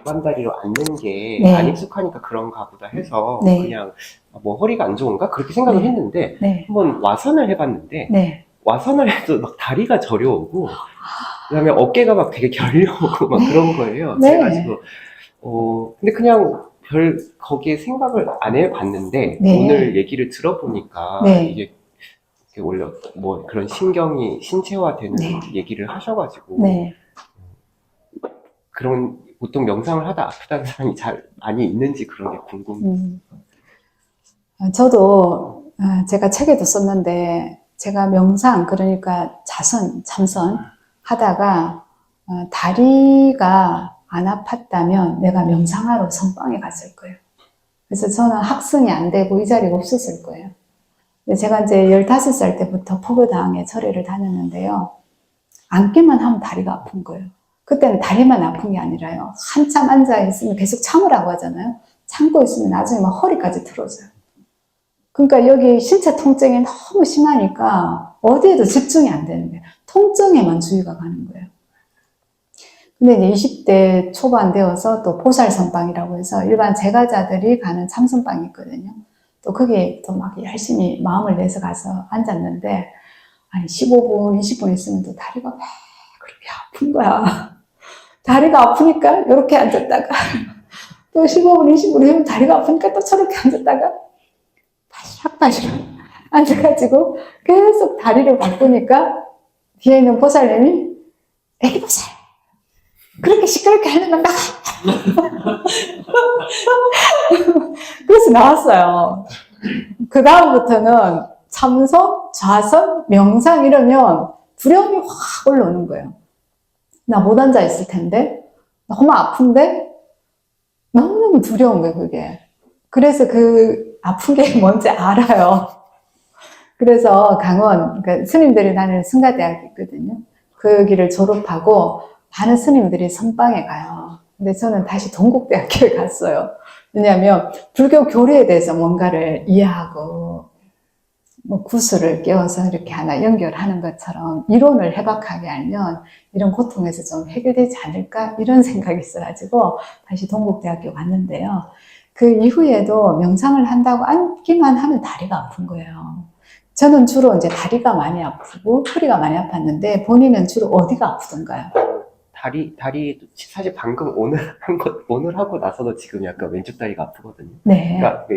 두반다리로 앉는 게 네. 안 익숙하니까 그런가 보다 해서 네. 그냥 뭐 허리가 안 좋은가? 그렇게 생각을 네. 했는데 네. 한번 와선을 해봤는데 네. 와선을 해도 막 다리가 저려오고 그다음에 어깨가 막 되게 결려오고 막 네. 그런 거예요. 네. 그래가지고 근데 그냥 별 거기에 생각을 안 해봤는데 네. 오늘 얘기를 들어보니까 네. 이게 원래 뭐 그런 신경이 신체화되는 네. 얘기를 하셔가지고 네. 그런 보통 명상을 하다 아프다는 사람이 잘 많이 있는지 그런 게 궁금해요. 저도 제가 책에도 썼는데 제가 명상 그러니까 자선, 참선 하다가 다리가 안 아팠다면 내가 명상하러 선방에 갔을 거예요. 그래서 저는 학승이 안 되고 이 자리가 없었을 거예요. 근데 제가 이제 15살 때부터 포교당에 절에를 다녔는데요. 앉기만 하면 다리가 아픈 거예요. 그때는 다리만 아픈 게 아니라요. 한참 앉아있으면 계속 참으라고 하잖아요. 참고 있으면 나중에 막 허리까지 틀어져요. 그러니까 여기 신체 통증이 너무 심하니까 어디에도 집중이 안 되는 거예요. 통증에만 주의가 가는 거예요. 근데 이제 20대 초반 되어서 또 보살선방이라고 해서 일반 제가자들이 가는 참선방이 있거든요. 또 거기에 또 막 열심히 마음을 내서 가서 앉았는데 아니 15분, 20분 있으면 또 다리가 막 그렇게 아픈 거야. 다리가 아프니까 이렇게 앉았다가 또 15분, 20분 하면 다리가 아프니까 또 저렇게 앉았다가 바시락바시락 앉아가지고 계속 다리를 바꾸니까 뒤에 있는 보살님이 애기 보살 그렇게 시끄럽게 하는 건가? 그래서 나왔어요. 그 다음부터는 참선, 좌선, 명상 이러면 두려움이 확 올라오는 거예요. 나 못 앉아 있을 텐데 너무 아픈데 너무너무 두려운 거예요 그게. 그래서 그 아픈 게 뭔지 알아요. 그래서 강원 그러니까 스님들이 다니는 승가대학이 있거든요. 그 길을 졸업하고 많은 스님들이 선방에 가요. 근데 저는 다시 동국대학교에 갔어요. 왜냐하면 불교 교리에 대해서 뭔가를 이해하고 뭐 구슬을 끼워서 이렇게 하나 연결하는 것처럼 이론을 해박하게 알면 이런 고통에서 좀 해결되지 않을까 이런 생각이 있어가지고 다시 동국대학교 갔는데요. 그 이후에도 명상을 한다고 앉기만 하면 다리가 아픈 거예요. 저는 주로 이제 다리가 많이 아프고 허리가 많이 아팠는데 본인은 주로 어디가 아프던가요? 다리 사실 방금 오늘 하고 나서도 지금 약간 왼쪽 다리가 아프거든요. 네. 그러니까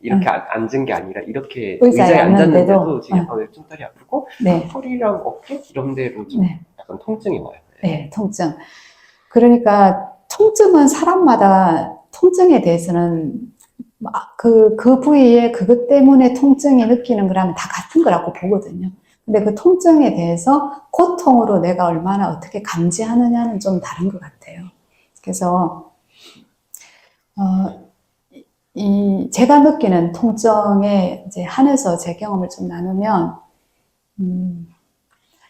이렇게 앉은 게 아니라 이렇게 의자에 의자에 앉았는데도 앉았는데도, 지금 약간 왼쪽 다리 아프고 네. 허리랑 어깨 이런 데로 좀 네. 약간 통증이 와요. 네, 통증. 그러니까 통증은 사람마다 통증에 대해서는 그 부위에 그것 때문에 통증이 느끼는 거라면 다 같은 거라고 보거든요. 근데 그 통증에 대해서 고통으로 내가 얼마나 어떻게 감지하느냐는 좀 다른 것 같아요. 그래서 제가 느끼는 통증에 이제 한해서 제 경험을 좀 나누면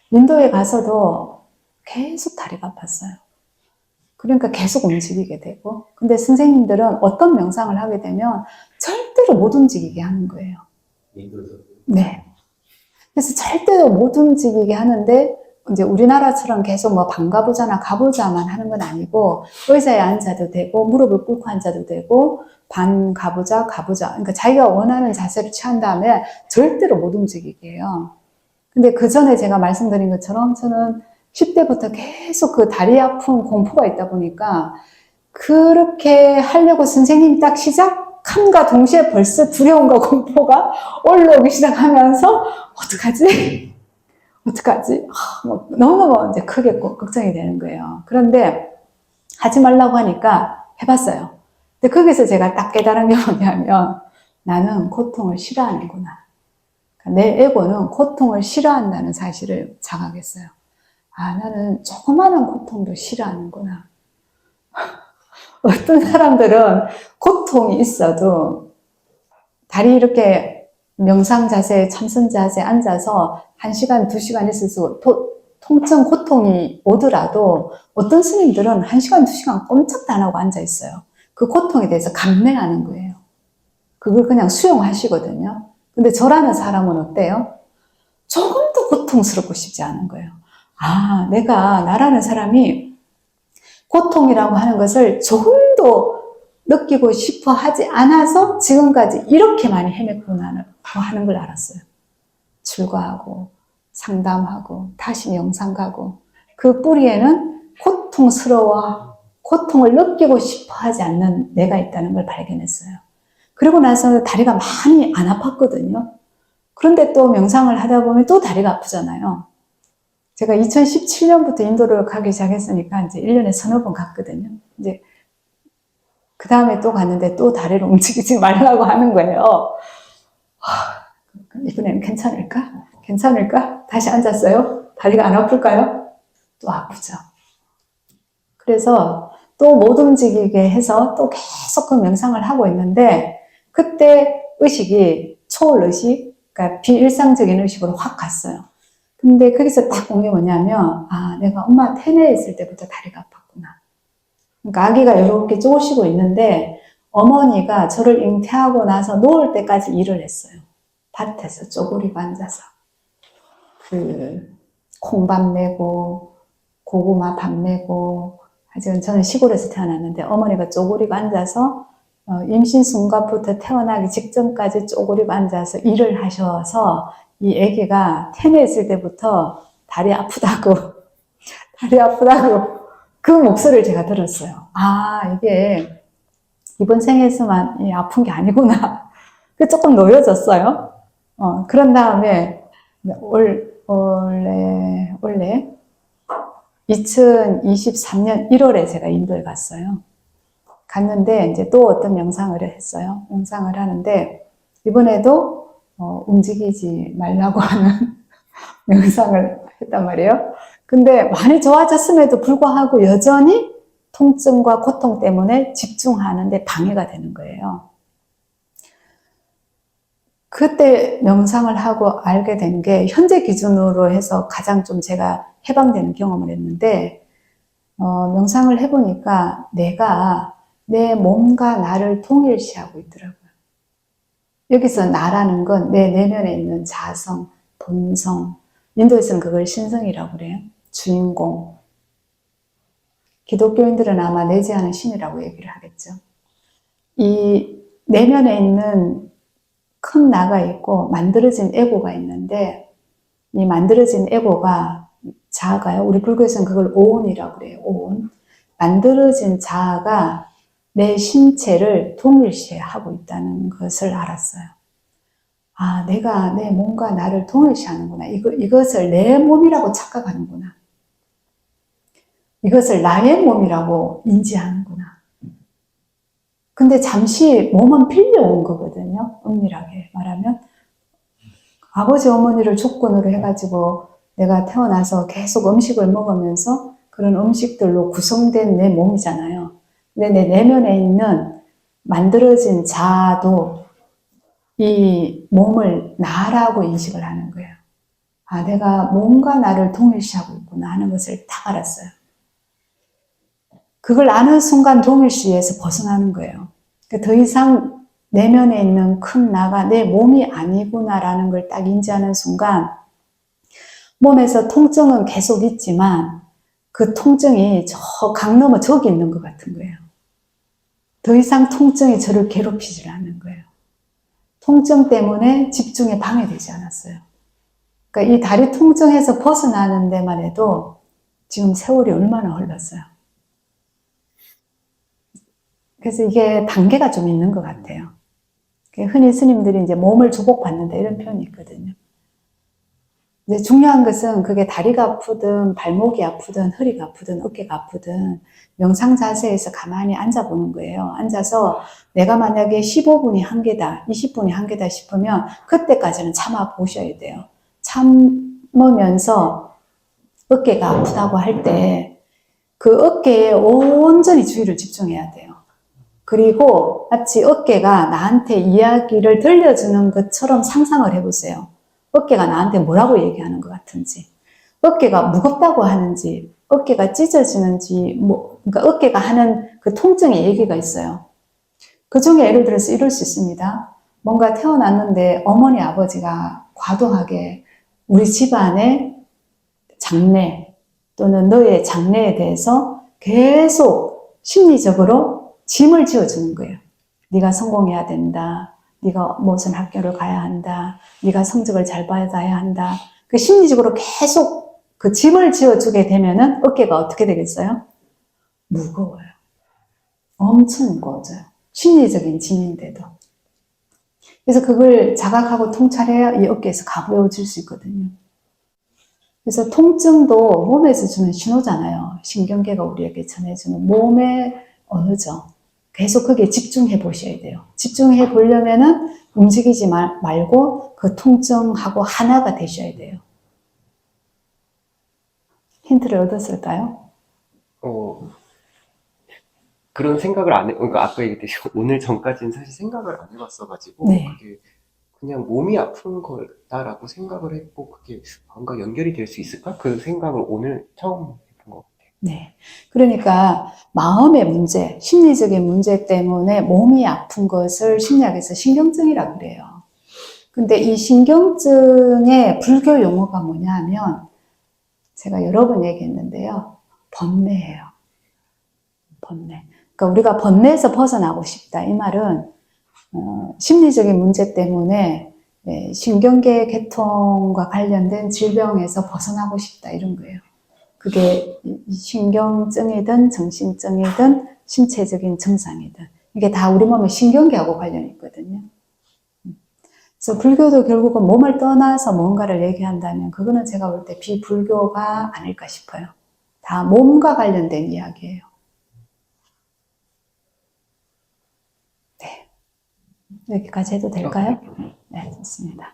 인도에 가서도 계속 다리가 아팠어요. 그러니까 계속 움직이게 되고 근데 선생님들은 어떤 명상을 하게 되면 절대로 못 움직이게 하는 거예요. 네. 그래서 절대로 못 움직이게 하는데 이제 우리나라처럼 계속 뭐 반가부자나 가부자만 하는 건 아니고 의자에 앉아도 되고 무릎을 꿇고 앉아도 되고 반가부자, 가부자 그러니까 자기가 원하는 자세를 취한 다음에 절대로 못 움직이게 해요. 근데 그 전에 제가 말씀드린 것처럼 저는 10대부터 계속 그 다리 아픈 공포가 있다 보니까 그렇게 하려고 선생님이 딱 시작함과 동시에 벌써 두려움과 공포가 올라오기 시작하면서 어떡하지? 어떡하지? 너무너무 이제 크게 걱정이 되는 거예요. 그런데 하지 말라고 하니까 해봤어요. 근데 거기서 제가 딱 깨달은 게 뭐냐면 나는 고통을 싫어하는구나. 내 에고는 고통을 싫어한다는 사실을 자각했어요. 아, 나는 조그마한 고통도 싫어하는구나. 어떤 사람들은 고통이 있어도 다리 이렇게 명상 자세, 참선 자세 앉아서 1시간, 2시간 있어서 통증, 고통이 오더라도 어떤 스님들은 1시간, 2시간 꼼짝도 안 하고 앉아 있어요. 그 고통에 대해서 감내하는 거예요. 그걸 그냥 수용하시거든요. 근데 저라는 사람은 어때요? 조금도 고통스럽고 싶지 않은 거예요. 아, 나라는 사람이 고통이라고 하는 것을 조금도 번도 느끼고 싶어 하지 않아서 지금까지 이렇게 많이 헤맸구나 하는 걸 알았어요. 출가하고 상담하고 다시 명상 가고 그 뿌리에는 고통스러워 고통을 느끼고 싶어 하지 않는 내가 있다는 걸 발견했어요. 그리고 나서 다리가 많이 안 아팠거든요. 그런데 또 명상을 하다 보면 또 다리가 아프잖아요. 제가 2017년부터 인도를 가기 시작했으니까 이제 1년에 서너 번 갔거든요. 이제 그 다음에 또 갔는데 또 다리를 움직이지 말라고 하는 거예요. 이번에는 괜찮을까? 괜찮을까? 다시 앉았어요? 다리가 안 아플까요? 또 아프죠. 그래서 또 못 움직이게 해서 또 계속 그 명상을 하고 있는데 그때 의식이 초월의식, 그러니까 비일상적인 의식으로 확 갔어요. 근데 거기서 딱 본 게 뭐냐면 아, 내가 엄마 태내에 있을 때부터 다리가 아팠구나. 그러니까 아기가 이렇게 쪼시고 있는데 어머니가 저를 잉태하고 나서 놓을 때까지 일을 했어요. 밭에서 쪼그리고 앉아서 그 콩밥 메고 고구마 밥 메고 하여튼 저는 시골에서 태어났는데 어머니가 쪼그리고 앉아서 임신 순간부터 태어나기 직전까지 쪼그리고 앉아서 일을 하셔서 이 아기가 태내에 있을 때부터 다리 아프다고 그 목소리를 제가 들었어요. 아, 이게 이번 생에서만 아픈 게 아니구나. 조금 놓여졌어요. 그런 다음에 원래 2023년 1월에 제가 인도에 갔어요. 갔는데 이제 또 어떤 명상을 했어요. 명상을 하는데 이번에도 움직이지 말라고 하는 명상을 했단 말이에요. 근데 많이 좋아졌음에도 불구하고 여전히 통증과 고통 때문에 집중하는데 방해가 되는 거예요. 그때 명상을 하고 알게 된 게 현재 기준으로 해서 가장 좀 제가 해방되는 경험을 했는데 명상을 해보니까 내가 내 몸과 나를 동일시하고 있더라고요. 여기서 나라는 건 내 내면에 있는 자성, 본성, 인도에서는 그걸 신성이라고 그래요. 주인공. 기독교인들은 아마 내재하는 신이라고 얘기를 하겠죠. 이 내면에 있는 큰 나가 있고 만들어진 에고가 있는데 이 만들어진 에고가 자아가요. 우리 불교에서는 그걸 오온이라고 그래요. 오온. 만들어진 자아가 내 신체를 동일시하고 있다는 것을 알았어요. 아, 내가 내 몸과 나를 동일시하는구나. 이것을 내 몸이라고 착각하는구나. 이것을 나의 몸이라고 인지하는구나. 근데 잠시 몸은 빌려온 거거든요. 엄밀하게 말하면. 아버지 어머니를 조건으로 해가지고 내가 태어나서 계속 음식을 먹으면서 그런 음식들로 구성된 내 몸이잖아요. 근데 내 내면에 있는 만들어진 자아도 이 몸을 나라고 인식을 하는 거예요. 아, 내가 몸과 나를 동일시하고 있구나 하는 것을 딱 알았어요. 그걸 아는 순간 동일시에서 벗어나는 거예요. 그러니까 더 이상 내면에 있는 큰 나가 내 몸이 아니구나라는 걸 딱 인지하는 순간 몸에서 통증은 계속 있지만 그 통증이 저 강 너머 저기 있는 것 같은 거예요. 더 이상 통증이 저를 괴롭히질 않는 거예요. 통증 때문에 집중에 방해되지 않았어요. 그러니까 이 다리 통증에서 벗어나는 데만 해도 지금 세월이 얼마나 흘렀어요. 그래서 이게 단계가 좀 있는 것 같아요. 흔히 스님들이 이제 몸을 주복받는다 이런 표현이 있거든요. 근데 중요한 것은 그게 다리가 아프든 발목이 아프든 허리가 아프든 어깨가 아프든 명상 자세에서 가만히 앉아보는 거예요. 앉아서 내가 만약에 15분이 한계다, 20분이 한계다 싶으면 그때까지는 참아 보셔야 돼요. 참으면서 어깨가 아프다고 할 때 그 어깨에 온전히 주의를 집중해야 돼요. 그리고 마치 어깨가 나한테 이야기를 들려주는 것처럼 상상을 해보세요. 어깨가 나한테 뭐라고 얘기하는 것 같은지, 어깨가 무겁다고 하는지, 어깨가 찢어지는지, 그러니까 어깨가 하는 그 통증의 얘기가 있어요. 그 중에 예를 들어서 이럴 수 있습니다. 뭔가 태어났는데 어머니 아버지가 과도하게 우리 집안의 장래 또는 너의 장래에 대해서 계속 심리적으로 짐을 지어주는 거예요. 네가 성공해야 된다. 네가 무슨 학교를 가야 한다. 네가 성적을 잘 받아야 한다. 그 심리적으로 계속 그 짐을 지어주게 되면은 어깨가 어떻게 되겠어요? 무거워요. 엄청 무거워져요. 심리적인 짐인데도. 그래서 그걸 자각하고 통찰해야 이 어깨에서 가벼워질 수 있거든요. 그래서 통증도 몸에서 주는 신호잖아요. 신경계가 우리에게 전해주는 몸의 언어죠. 계속 거기에 집중해 보셔야 돼요. 집중해 보려면은 움직이지 말고 그 통증하고 하나가 되셔야 돼요. 힌트를 얻었을까요? 그런 생각을 안 해, 그러니까 아까 얘기했듯이 오늘 전까지는 사실 생각을 안 해봤어가지고, 네. 그게 그냥 몸이 아픈 거다라고 생각을 했고, 그게 뭔가 연결이 될 수 있을까? 그 생각을 오늘 처음 해본 것 같아요. 네. 그러니까 마음의 문제, 심리적인 문제 때문에 몸이 아픈 것을 심리학에서 신경증이라고 그래요. 근데 이 신경증의 불교 용어가 뭐냐 하면 제가 여러 번 얘기했는데요. 번뇌예요. 번뇌. 그러니까 우리가 번뇌에서 벗어나고 싶다. 이 말은 심리적인 문제 때문에 신경계 계통과 관련된 질병에서 벗어나고 싶다. 이런 거예요. 그게 신경증이든 정신증이든 신체적인 증상이든 이게 다 우리 몸의 신경계하고 관련이 있거든요. 그래서 불교도 결국은 몸을 떠나서 뭔가를 얘기한다면 그거는 제가 볼 때 비불교가 아닐까 싶어요. 다 몸과 관련된 이야기예요. 네. 여기까지 해도 될까요? 네, 좋습니다.